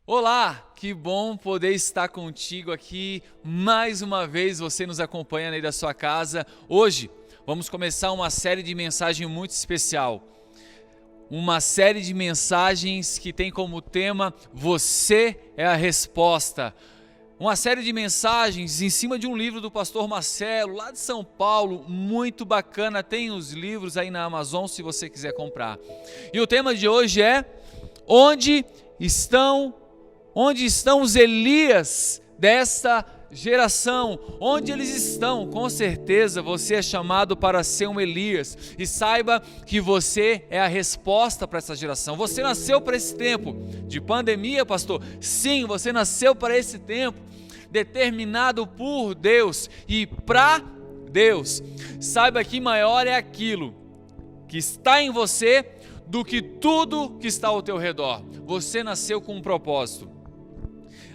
Olá, que bom poder estar contigo aqui mais uma vez, você nos acompanhando aí da sua casa. Hoje vamos começar uma série de mensagens muito especial. Uma série de mensagens que tem como tema Você é a Resposta. Uma série de mensagens em cima de um livro do pastor Marcelo, lá de São Paulo, muito bacana. Tem os livros aí na Amazon se você quiser comprar. E o tema de hoje é Onde estão os Elias desta geração? Onde eles estão? Com certeza você é chamado para ser um Elias. E saiba que você é a resposta para essa geração. Você nasceu para esse tempo de pandemia, pastor? Sim, você nasceu para esse tempo, determinado por Deus e para Deus. Saiba que maior é aquilo que está em você do que tudo que está ao teu redor. Você nasceu com um propósito.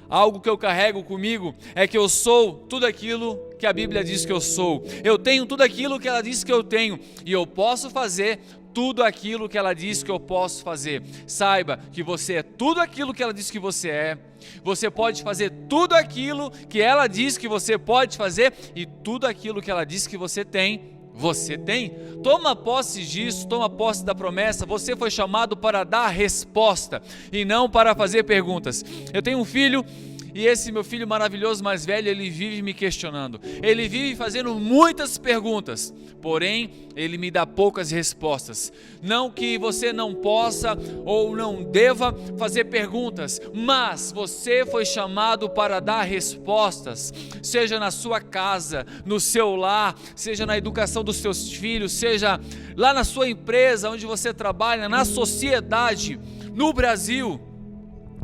Algo que eu carrego comigo é que eu sou tudo aquilo que a Bíblia diz que eu sou. Eu tenho tudo aquilo que ela diz que eu tenho. E eu posso fazer tudo aquilo que ela diz que eu posso fazer. Saiba que você é tudo aquilo que ela diz que você é. Você pode fazer tudo aquilo que ela diz que você pode fazer. E tudo aquilo que ela diz que você tem. Você tem. Toma posse disso, toma posse da promessa. Você foi chamado para dar resposta e não para fazer perguntas. Eu tenho um filho e esse meu filho maravilhoso mais velho, ele vive me questionando. Ele vive fazendo muitas perguntas, porém ele me dá poucas respostas. Não que você não possa ou não deva fazer perguntas, mas você foi chamado para dar respostas, seja na sua casa, no seu lar, seja na educação dos seus filhos, seja lá na sua empresa onde você trabalha, na sociedade, no Brasil.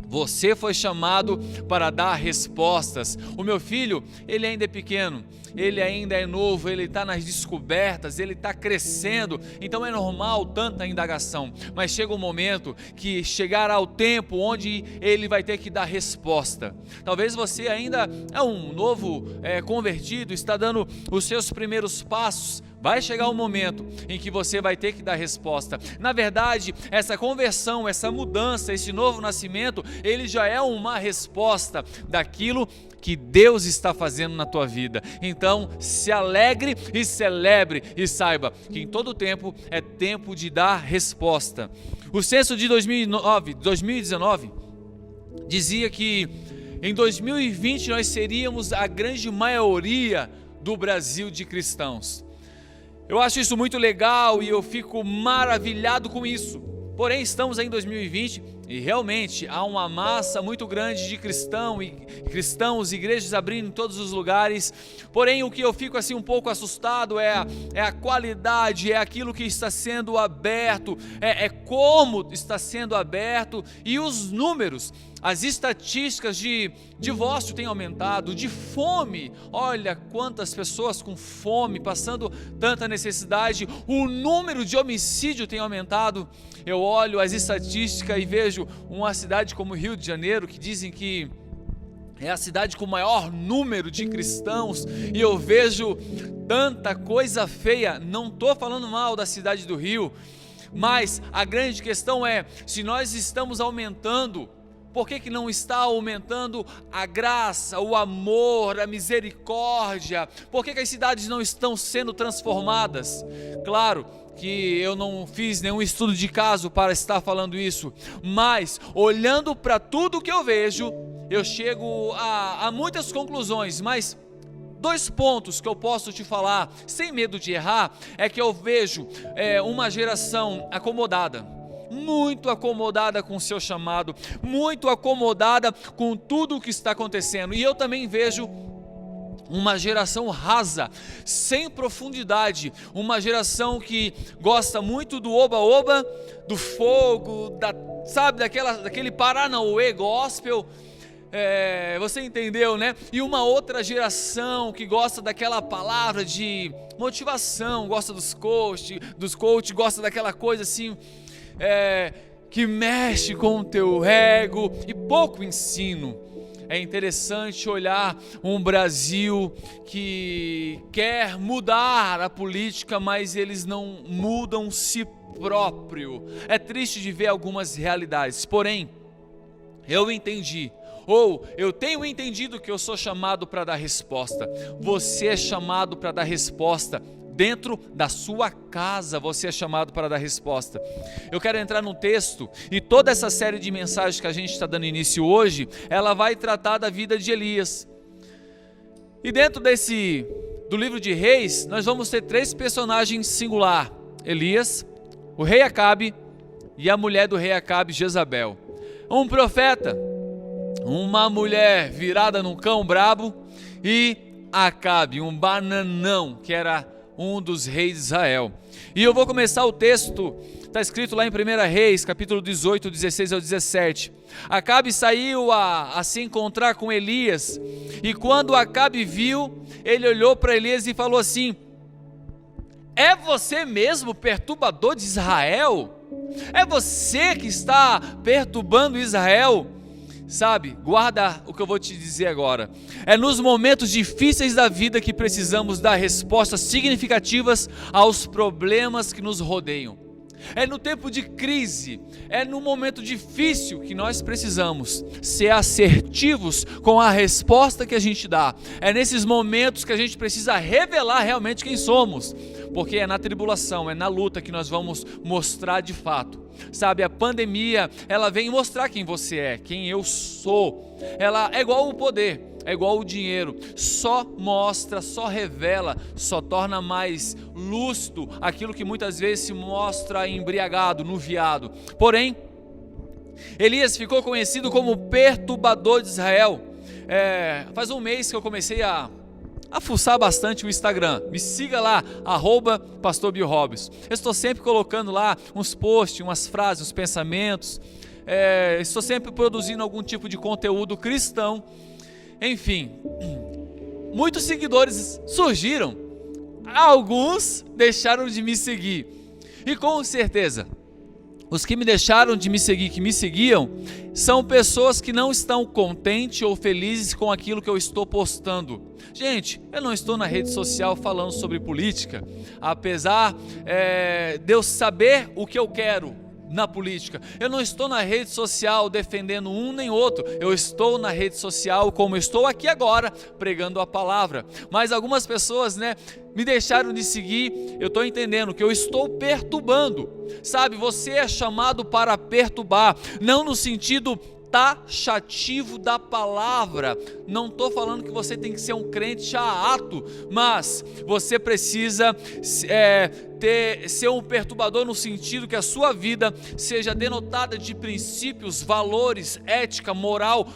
Você foi chamado para dar respostas. O meu filho, ele ainda é pequeno, ele ainda é novo, ele está nas descobertas, ele está crescendo, então é normal tanta indagação, mas chega um momento que chegará o tempo onde ele vai ter que dar resposta. Talvez você ainda é um novo convertido, está dando os seus primeiros passos. Vai chegar um momento em que você vai ter que dar resposta. Na verdade, essa conversão, essa mudança, esse novo nascimento, ele já é uma resposta daquilo que Deus está fazendo na tua vida. Então, se alegre e celebre e saiba que em todo tempo é tempo de dar resposta. O censo de 2019 dizia que em 2020 nós seríamos a grande maioria do Brasil de cristãos. Eu acho isso muito legal e eu fico maravilhado com isso. Porém, estamos aí em 2020 e realmente há uma massa muito grande de cristãos, igrejas abrindo em todos os lugares. Porém, o que eu fico assim um pouco assustado é a qualidade, é aquilo que está sendo aberto, é como está sendo aberto e os números. As estatísticas de divórcio têm aumentado, de fome, olha quantas pessoas com fome, passando tanta necessidade, o número de homicídio tem aumentado. Eu olho as estatísticas e vejo uma cidade como Rio de Janeiro, que dizem que é a cidade com o maior número de cristãos, e eu vejo tanta coisa feia. Não estou falando mal da cidade do Rio, mas a grande questão é, se nós estamos aumentando, por que não está aumentando a graça, o amor, a misericórdia? Por que as cidades não estão sendo transformadas? Claro que eu não fiz nenhum estudo de caso para estar falando isso, mas olhando para tudo que eu vejo, eu chego a muitas conclusões, mas 2 pontos que eu posso te falar, sem medo de errar, é que eu vejo uma geração acomodada, muito acomodada com o seu chamado, muito acomodada com tudo o que está acontecendo. E eu também vejo uma geração rasa, sem profundidade, uma geração que gosta muito do oba-oba, do fogo, daquele Paranauê gospel. Você entendeu, né? E uma outra geração que gosta daquela palavra de motivação, gosta dos coach, gosta daquela coisa assim, que mexe com o teu ego e pouco ensino. É interessante olhar um Brasil que quer mudar a política, mas eles não mudam si próprio. É triste de ver algumas realidades, porém, eu entendi. Ou eu tenho entendido que eu sou chamado para dar resposta. Você é chamado para dar resposta. Dentro da sua casa você é chamado para dar resposta. Eu quero entrar num texto, e toda essa série de mensagens que a gente está dando início hoje, ela vai tratar da vida de Elias. E dentro do livro de Reis, nós vamos ter 3 personagens singular: Elias, o rei Acabe e a mulher do rei Acabe, Jezabel. Um profeta, uma mulher virada num cão brabo, e Acabe, um bananão, que era um dos reis de Israel. E eu vou começar o texto, está escrito lá em 1 Reis, capítulo 18, 16 ao 17. Acabe saiu a se encontrar com Elias, e quando Acabe viu, ele olhou para Elias e falou assim: é você mesmo, perturbador de Israel? É você que está perturbando Israel? Sabe, guarda o que eu vou te dizer agora. É nos momentos difíceis da vida que precisamos dar respostas significativas aos problemas que nos rodeiam. É no tempo de crise, é no momento difícil que nós precisamos ser assertivos com a resposta que a gente dá. É nesses momentos que a gente precisa revelar realmente quem somos, porque é na tribulação, é na luta que nós vamos mostrar de fato. Sabe, a pandemia, ela vem mostrar quem você é, quem eu sou. Ela é igual o poder, é igual o dinheiro, só mostra, só revela, só torna mais lúcido aquilo que muitas vezes se mostra embriagado, nuviado. Porém, Elias ficou conhecido como perturbador de Israel. Faz um mês que eu comecei a fuçar bastante o Instagram. Me siga lá, @Pastor Bill Robson. Eu estou sempre colocando lá uns posts, umas frases, uns pensamentos. Estou sempre produzindo algum tipo de conteúdo cristão. Enfim, muitos seguidores surgiram. Alguns deixaram de me seguir. E com certeza, os que me deixaram de me seguir, que me seguiam, são pessoas que não estão contentes ou felizes com aquilo que eu estou postando. Gente, eu não estou na rede social falando sobre política, apesar de eu saber o que eu quero na política. Eu não estou na rede social defendendo um nem outro. Eu estou na rede social como estou aqui agora, pregando a palavra. Mas algumas pessoas, me deixaram de seguir. Eu estou entendendo que eu estou perturbando. Sabe, você é chamado para perturbar, não no sentido taxativo da palavra. Não estou falando que você tem que ser um crente chato, mas você precisa ser um perturbador no sentido que a sua vida seja denotada de princípios, valores, ética, moral.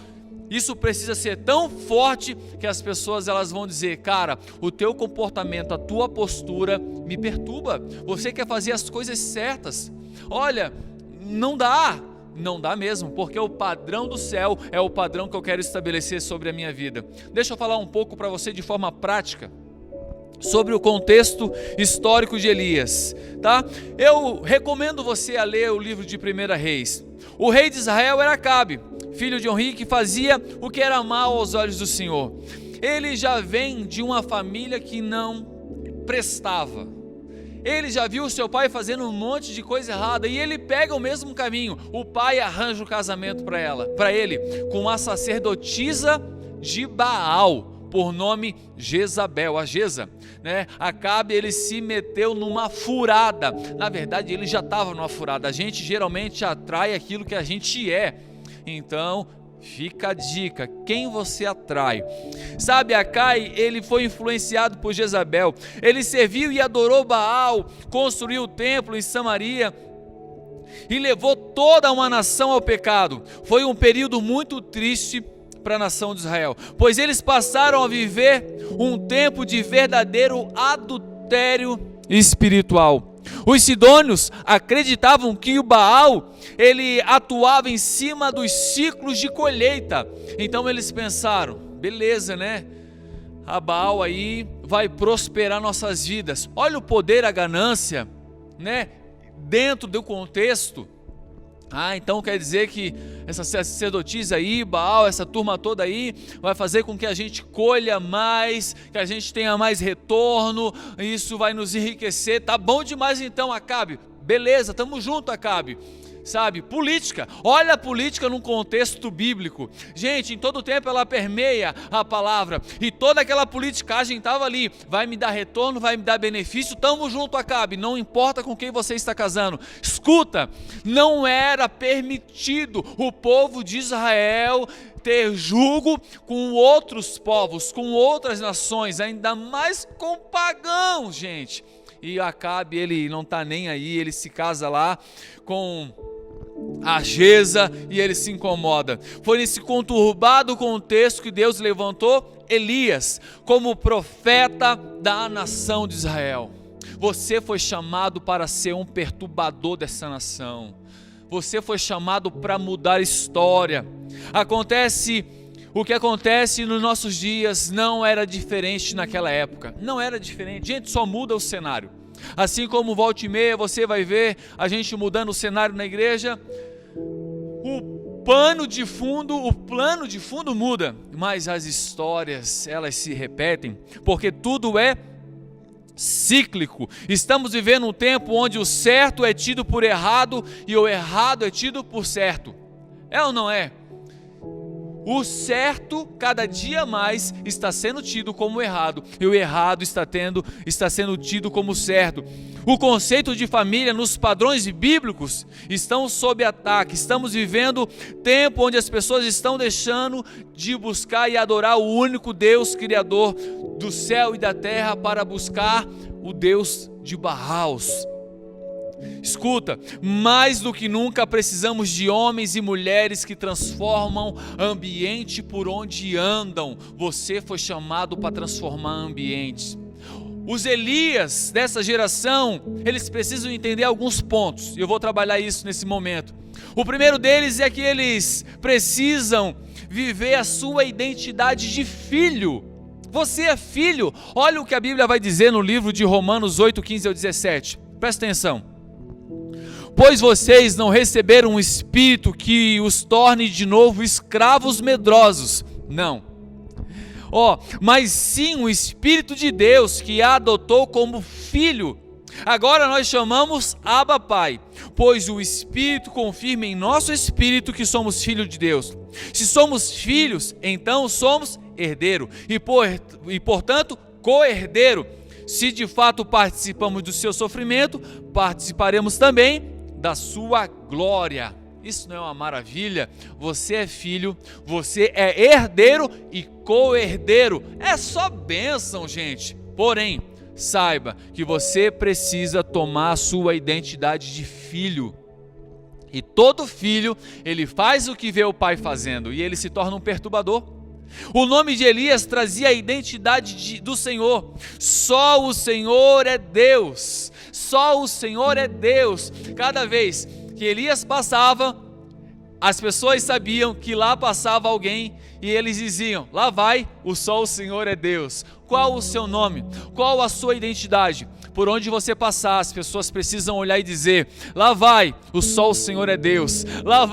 Isso precisa ser tão forte que as pessoas elas vão dizer: cara, o teu comportamento, a tua postura me perturba. Você quer fazer as coisas certas. Olha, não dá mesmo, porque o padrão do céu é o padrão que eu quero estabelecer sobre a minha vida. Deixa eu falar um pouco para você de forma prática sobre o contexto histórico de Elias, tá? Eu recomendo você a ler o livro de 1 Reis. O rei de Israel era Acabe, filho de Onri, que fazia o que era mal aos olhos do Senhor. Ele já vem de uma família que não prestava. Ele já viu o seu pai fazendo um monte de coisa errada e ele pega o mesmo caminho. O pai arranja o casamento para ele com uma sacerdotisa de Baal, por nome Jezabel, a Jeza, Acabe, ele se meteu numa furada. Na verdade, ele já estava numa furada. A gente geralmente atrai aquilo que a gente é. Então, fica a dica, quem você atrai? Sabe, Acabe, ele foi influenciado por Jezabel. Ele serviu e adorou Baal, construiu o templo em Samaria e levou toda uma nação ao pecado. Foi um período muito triste para a nação de Israel, pois eles passaram a viver um tempo de verdadeiro adultério espiritual. Os sidônios acreditavam que o Baal, ele atuava em cima dos ciclos de colheita. Então eles pensaram: beleza, a Baal aí vai prosperar nossas vidas. Olha o poder, a ganância, dentro do contexto. Então quer dizer que essa sacerdotisa aí, Baal, essa turma toda aí, vai fazer com que a gente colha mais, que a gente tenha mais retorno, isso vai nos enriquecer. Tá bom demais então, Acabe. Beleza, tamo junto, Acabe. sabe, política. Olha a política num contexto bíblico. Gente, em todo tempo ela permeia a palavra, e toda aquela politicagem estava ali. Vai me dar retorno, vai me dar benefício, tamo junto, Acabe, não importa com quem você está casando. Escuta, não era permitido o povo de Israel ter julgo com outros povos, com outras nações, ainda mais com pagãos, gente. E Acabe, ele não está nem aí, ele se casa lá com a Jeza e ele se incomoda. Foi nesse conturbado contexto que Deus levantou Elias como profeta da nação de Israel. Você foi chamado para ser um perturbador dessa nação. Você foi chamado para mudar a história. O que acontece nos nossos dias não era diferente naquela época. Não era diferente. Gente, só muda o cenário. Assim como volta e meia você vai ver a gente mudando o cenário na igreja, o plano de fundo muda, mas as histórias, elas se repetem, porque tudo é cíclico. Estamos vivendo um tempo onde o certo é tido por errado e o errado é tido por certo. É ou não é? O certo, cada dia mais, está sendo tido como errado, e o errado está sendo tido como certo. O conceito de família nos padrões bíblicos estão sob ataque. Estamos vivendo tempo onde as pessoas estão deixando de buscar e adorar o único Deus Criador do céu e da terra para buscar o Deus de Baals. Escuta, mais do que nunca precisamos de homens e mulheres que transformam ambiente por onde andam. Você foi chamado para transformar ambientes. Os Elias dessa geração, eles precisam entender alguns pontos, e eu vou trabalhar isso nesse momento. O primeiro deles é que eles precisam viver a sua identidade de filho. Você é filho. Olha o que a Bíblia vai dizer no livro de Romanos 8, 15 ao 17. Presta atenção. Pois vocês não receberam um espírito que os torne de novo escravos medrosos. Não. Mas sim o Espírito de Deus que a adotou como filho. Agora nós chamamos Abba Pai, pois o Espírito confirma em nosso espírito que somos filhos de Deus. Se somos filhos, então somos herdeiro e portanto co-herdeiro. Se de fato participamos do seu sofrimento, participaremos também da sua glória. Isso não é uma maravilha? Você é filho, você é herdeiro e co-herdeiro. É só bênção, gente. Porém, saiba que você precisa tomar a sua identidade de filho. E todo filho, ele faz o que vê o pai fazendo e ele se torna um perturbador. O nome de Elias trazia a identidade do Senhor. Só o Senhor é Deus. Só o Senhor é Deus. Cada vez que Elias passava, as pessoas sabiam que lá passava alguém e eles diziam: lá vai o só o Senhor é Deus. Qual o seu nome? Qual a sua identidade? Por onde você passar, as pessoas precisam olhar e dizer: lá vai o só o Senhor é Deus. Lá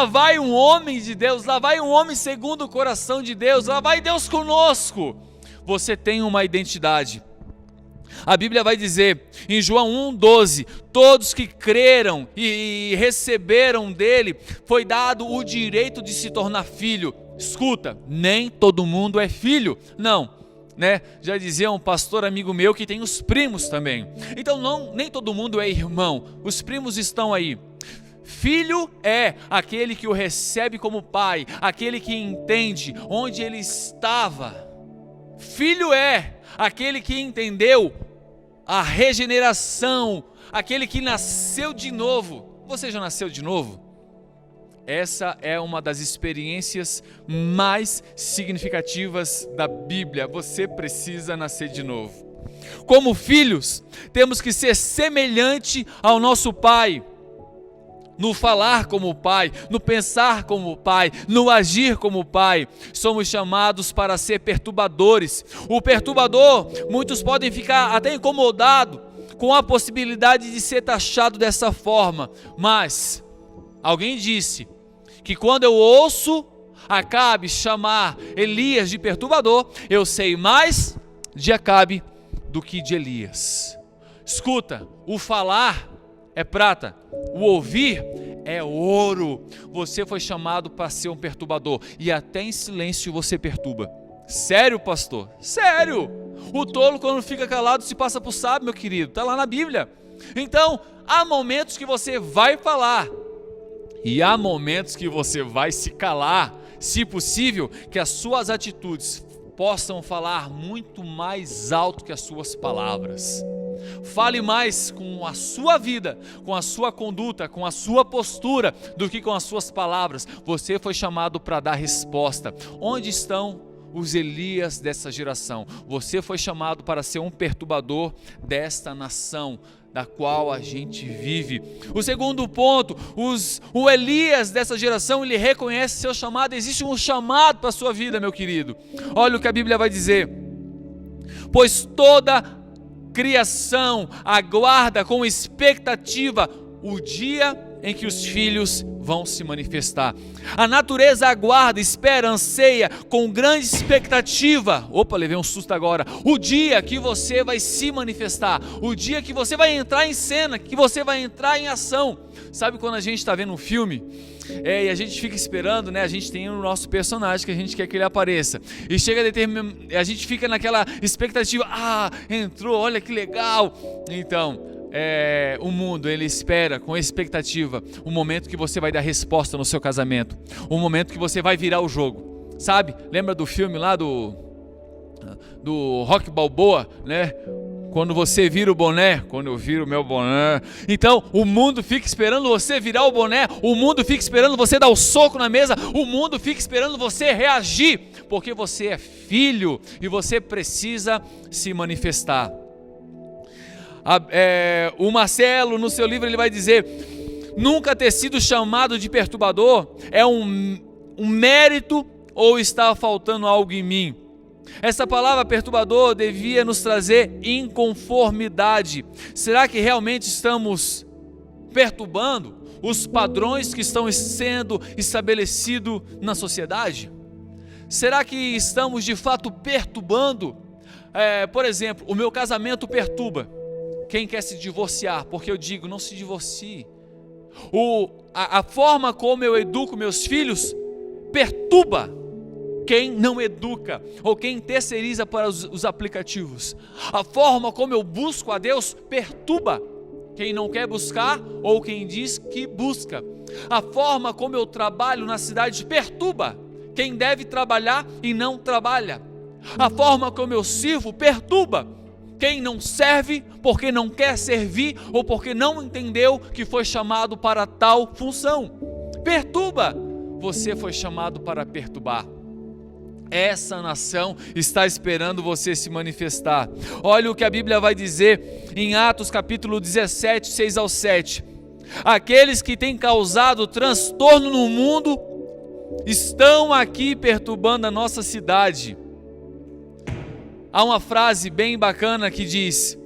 vai um homem de Deus, lá vai um homem segundo o coração de Deus, lá vai Deus conosco. Você tem uma identidade. A Bíblia vai dizer em João 1,12: todos que creram e receberam dele, foi dado o direito de se tornar filho. Escuta, nem todo mundo é filho, não, né? Já dizia um pastor amigo meu que tem os primos também. Então nem todo mundo é irmão, os primos estão aí. Filho é aquele que o recebe como pai, aquele que entende onde ele estava. Filho é aquele que entendeu a regeneração, aquele que nasceu de novo. Você já nasceu de novo? Essa é uma das experiências mais significativas da Bíblia. Você precisa nascer de novo. Como filhos, temos que ser semelhante ao nosso pai. No falar como pai, no pensar como pai, no agir como pai. Somos chamados para ser perturbadores. O perturbador, muitos podem ficar até incomodados com a possibilidade de ser taxado dessa forma. Mas alguém disse que quando eu ouço Acabe chamar Elias de perturbador, eu sei mais de Acabe do que de Elias. Escuta, o falar é prata, o ouvir é ouro. Você foi chamado para ser um perturbador, e até em silêncio você perturba. Sério, pastor? Sério! O tolo, quando fica calado, se passa por sábio, meu querido. Está lá na Bíblia. Então, há momentos que você vai falar, e há momentos que você vai se calar. Se possível, que as suas atitudes possam falar muito mais alto que as suas palavras. Fale mais com a sua vida, com a sua conduta, com a sua postura, do que com as suas palavras. Você foi chamado para dar resposta. Onde estão os Elias dessa geração? Você foi chamado para ser um perturbador desta nação da qual a gente vive. O segundo ponto, o Elias dessa geração, ele reconhece seu chamado. Existe um chamado para a sua vida, meu querido. Olha o que a Bíblia vai dizer: pois toda criação aguarda com expectativa o dia em que os filhos vão se manifestar. A natureza aguarda, espera, anseia com grande expectativa. Opa, levei um susto agora. O dia que você vai se manifestar, o dia que você vai entrar em cena, que você vai entrar em ação. Sabe quando a gente está vendo um filme e a gente fica esperando, né? A gente tem o nosso personagem que a gente quer que ele apareça, e chega a gente fica naquela expectativa. Entrou, olha que legal. Então, o mundo, ele espera com expectativa o momento que você vai dar resposta no seu casamento, o momento que você vai virar o jogo. Sabe, lembra do filme lá do Rocky Balboa, né? Quando você vira o boné, quando eu viro o meu boné. Então, o mundo fica esperando você virar o boné, o mundo fica esperando você dar o soco na mesa, o mundo fica esperando você reagir, porque você é filho e você precisa se manifestar. O Marcelo, no seu livro, ele vai dizer: nunca ter sido chamado de perturbador é um mérito, ou está faltando algo em mim? Essa palavra perturbador devia nos trazer inconformidade. Será que realmente estamos perturbando os padrões que estão sendo estabelecidos na sociedade? Será que estamos de fato perturbando? Por exemplo, o meu casamento perturba quem quer se divorciar, porque eu digo, não se divorcie. A forma como eu educo meus filhos perturba quem não educa, ou quem terceiriza para os aplicativos. A forma como eu busco a Deus perturba quem não quer buscar, ou quem diz que busca. A forma como eu trabalho na cidade perturba quem deve trabalhar e não trabalha. A forma como eu sirvo perturba quem não serve porque não quer servir, ou porque não entendeu que foi chamado para tal função. Perturba. Você foi chamado para perturbar. Essa nação está esperando você se manifestar. Olha o que a Bíblia vai dizer em Atos capítulo 17, 6 ao 7. Aqueles que têm causado transtorno no mundo estão aqui perturbando a nossa cidade. Há uma frase bem bacana que diz: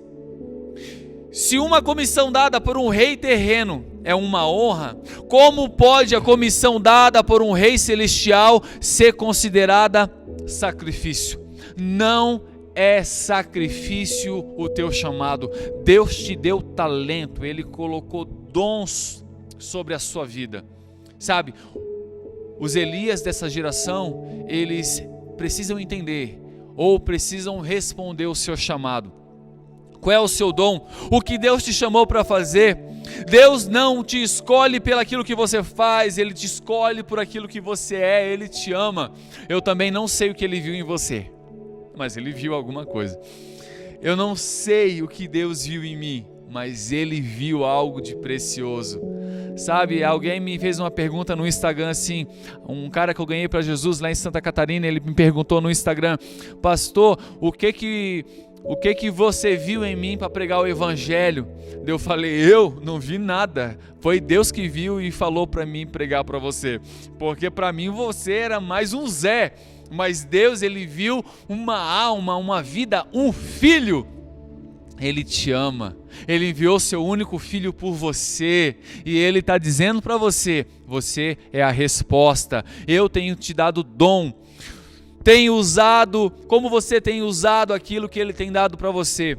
se uma comissão dada por um rei terreno é uma honra, como pode a comissão dada por um rei celestial ser considerada sacrifício? Não é sacrifício o teu chamado. Deus te deu talento, Ele colocou dons sobre a sua vida. Sabe, os Elias dessa geração, eles precisam entender, ou precisam responder o seu chamado. Qual é o seu dom? O que Deus te chamou para fazer? Deus não te escolhe pelo aquilo que você faz, Ele te escolhe por aquilo que você é. Ele te ama. Eu também não sei o que Ele viu em você, mas Ele viu alguma coisa. Eu não sei o que Deus viu em mim, mas Ele viu algo de precioso. Sabe, alguém me fez uma pergunta no Instagram assim, um cara que eu ganhei para Jesus lá em Santa Catarina, ele me perguntou no Instagram: pastor, o que que você viu em mim para pregar o evangelho? Eu falei: eu não vi nada, foi Deus que viu e falou para mim pregar para você, porque para mim você era mais um Zé, mas Deus, Ele viu uma alma, uma vida, um filho. Ele te ama, Ele enviou seu único filho por você, e Ele está dizendo para você: você é a resposta. Eu tenho te dado dom, tenho usado, como você tem usado aquilo que Ele tem dado para você.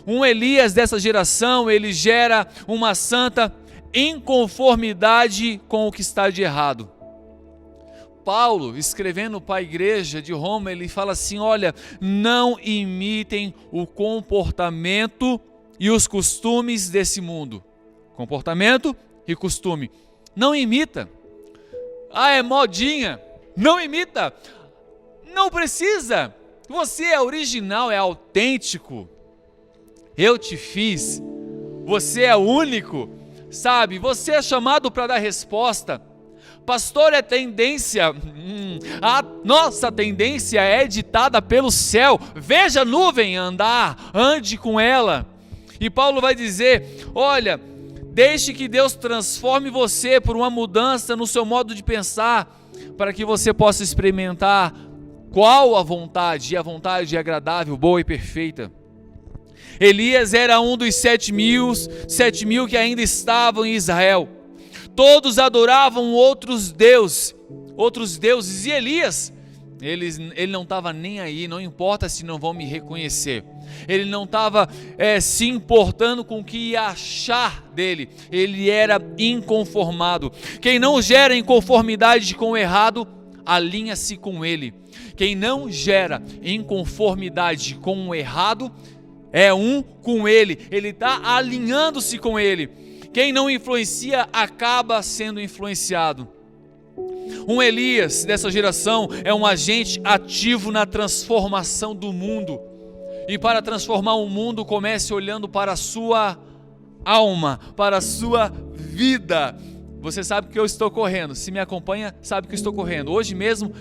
Um Elias dessa geração, ele gera uma santa inconformidade com o que está de errado. Paulo, escrevendo para a igreja de Roma, ele fala assim: olha, não imitem o comportamento e os costumes desse mundo. Comportamento e costume. Não imita. Ah, é modinha. Não imita. Não precisa. Você é original, é autêntico. Eu te fiz. Você é único. Sabe, você é chamado para dar resposta. Pastor, é tendência. A nossa tendência é ditada pelo céu. Veja a nuvem andar, ande com ela. E Paulo vai dizer: olha, deixe que Deus transforme você por uma mudança no seu modo de pensar, para que você possa experimentar qual a vontade, e a vontade é agradável, boa e perfeita. Elias era um dos 7.000 que ainda estavam em Israel. Todos adoravam outros deuses, e Elias, ele não estava nem aí, não importa se não vão me reconhecer. Ele não estava se importando com o que ia achar dele, ele era inconformado. Quem não gera inconformidade com o errado, alinha-se com ele. Quem não gera inconformidade com o errado, é um com ele está alinhando-se com ele. Quem não influencia, acaba sendo influenciado. Um Elias dessa geração é um agente ativo na transformação do mundo. E para transformar o mundo, comece olhando para a sua alma, para a sua vida. Você sabe que eu estou correndo, se me acompanha, sabe que eu estou correndo. Hoje mesmo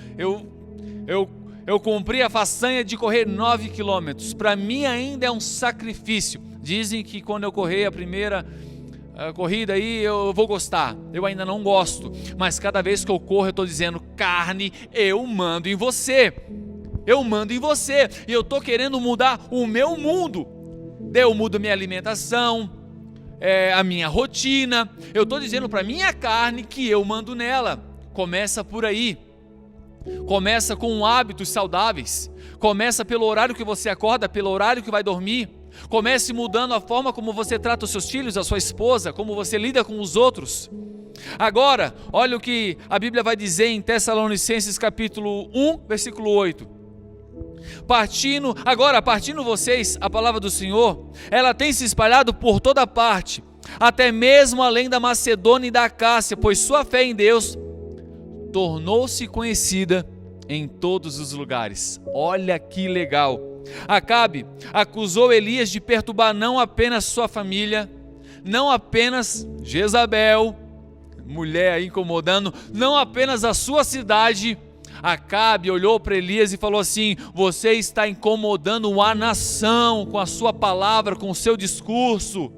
eu cumpri a façanha de correr 9 quilômetros. Para mim ainda é um sacrifício. Dizem que quando eu correr a primeira corrida aí eu vou gostar. Eu ainda não gosto, mas cada vez que eu corro eu estou dizendo: carne, eu mando em você. Eu mando em você, e eu estou querendo mudar o meu mundo. Eu mudo minha alimentação, a minha rotina. Eu estou dizendo para minha carne que eu mando nela. Começa por aí. Começa com hábitos saudáveis. Começa pelo horário que você acorda, pelo horário que vai dormir. Comece mudando a forma como você trata os seus filhos, a sua esposa, como você lida com os outros. Agora, olha o que a Bíblia vai dizer em Tessalonicenses capítulo 1, versículo 8. Partindo vocês, a palavra do Senhor, ela tem se espalhado por toda parte, até mesmo além da Macedônia e da Acácia, pois sua fé em Deus tornou-se conhecida em todos os lugares. Olha que legal. Acabe acusou Elias de perturbar não apenas sua família, não apenas Jezabel, mulher aí incomodando, não apenas a sua cidade. Acabe olhou para Elias e falou assim: você está incomodando a nação com a sua palavra, com o seu discurso.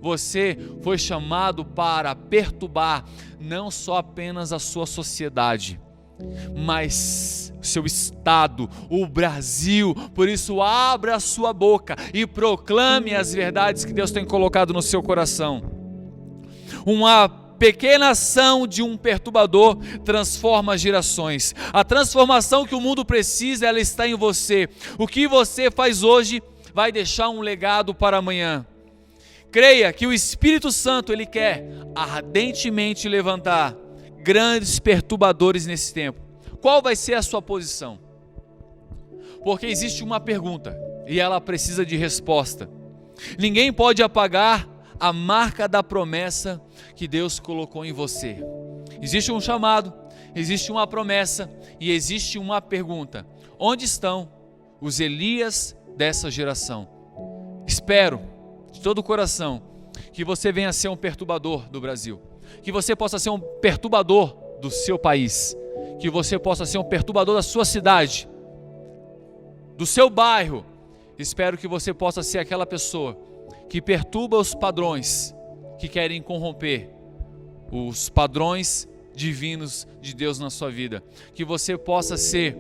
Você foi chamado para perturbar não só apenas a sua sociedade, mas seu estado, o Brasil. Por isso abra a sua boca e proclame as verdades que Deus tem colocado no seu coração. Uma pequena ação de um perturbador transforma gerações. A transformação que o mundo precisa, ela está em você. O que você faz hoje vai deixar um legado para amanhã. Creia que o Espírito Santo, ele quer ardentemente levantar grandes perturbadores nesse tempo. Qual vai ser a sua posição? Porque existe uma pergunta e ela precisa de resposta. Ninguém pode apagar a marca da promessa que Deus colocou em você. Existe um chamado, existe uma promessa e existe uma pergunta: onde estão os Elias dessa geração? Espero de todo o coração que você venha a ser um perturbador do Brasil, que você possa ser um perturbador do seu país, que você possa ser um perturbador da sua cidade, do seu bairro. Espero que você possa ser aquela pessoa que perturba os padrões que querem corromper os padrões divinos de Deus na sua vida. Que você possa ser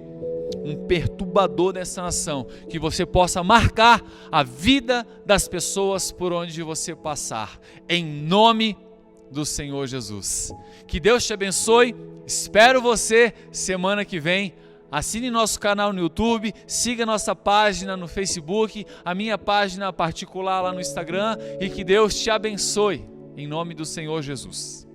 um perturbador dessa nação, que você possa marcar a vida das pessoas por onde você passar, em nome do Senhor Jesus. Que Deus te abençoe. Espero você semana que vem. Assine nosso canal no YouTube, siga nossa página no Facebook, a minha página particular lá no Instagram, e que Deus te abençoe, em nome do Senhor Jesus.